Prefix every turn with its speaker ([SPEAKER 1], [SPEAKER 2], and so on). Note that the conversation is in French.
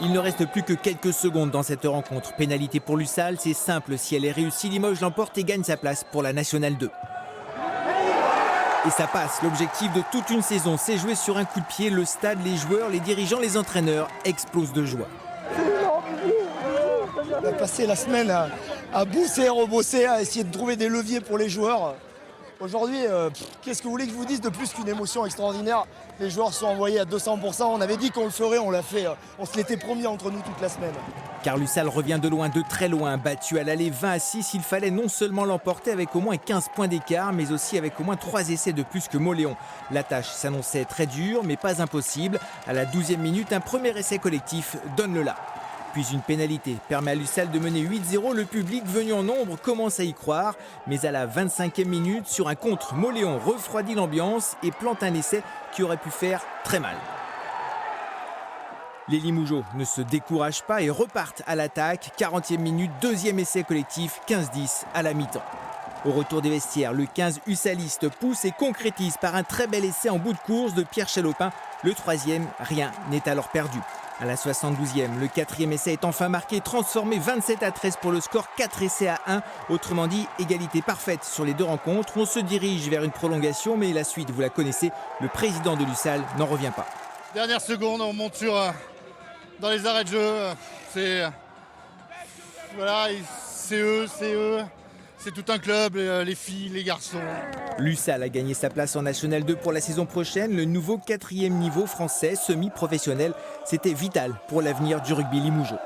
[SPEAKER 1] Il ne reste plus que quelques secondes dans cette rencontre. Pénalité pour Lussal, c'est simple, si elle est réussie, Limoges l'emporte et gagne sa place pour la Nationale 2. Et ça passe, l'objectif de toute une saison, c'est jouer sur un coup de pied. Le stade, les joueurs, les dirigeants, les entraîneurs explosent de joie.
[SPEAKER 2] On a passé la semaine à bosser, rebosser, à essayer de trouver des leviers pour les joueurs. Aujourd'hui, qu'est-ce que vous voulez que je vous dise de plus qu'une émotion extraordinaire? Les joueurs sont envoyés à 200%. On avait dit qu'on le ferait, on l'a fait. On se l'était promis entre nous toute la semaine.
[SPEAKER 1] Car Lussal revient de loin, de très loin, battu à l'aller 20-6. Il fallait non seulement l'emporter avec au moins 15 points d'écart, mais aussi avec au moins 3 essais de plus que Mauléon. La tâche s'annonçait très dure, mais pas impossible. À la 12e minute, un premier essai collectif donne le là. Puis une pénalité permet à Lussal de mener 8-0. Le public venu en nombre commence à y croire. Mais à la 25e minute, sur un contre, Mauléon refroidit l'ambiance et plante un essai qui aurait pu faire très mal. Les Limougeaux ne se découragent pas et repartent à l'attaque. 40e minute, deuxième essai collectif, 15-10 à la mi-temps. Au retour des vestiaires, le 15 Hussaliste pousse et concrétise par un très bel essai en bout de course de Pierre Chalopin. Le troisième, rien n'est alors perdu. À la 72e, le quatrième essai est enfin marqué, transformé 27-13 pour le score, 4 essais à 1. Autrement dit, égalité parfaite sur les deux rencontres. On se dirige vers une prolongation, mais la suite, vous la connaissez, le président de Lussal n'en revient pas.
[SPEAKER 3] Dernière seconde, on monte dans les arrêts de jeu. Voilà, c'est eux. C'est tout un club, les filles, les garçons.
[SPEAKER 1] Lussal a gagné sa place en National 2 pour la saison prochaine. Le nouveau 4e niveau français semi-professionnel, c'était vital pour l'avenir du rugby limougeau.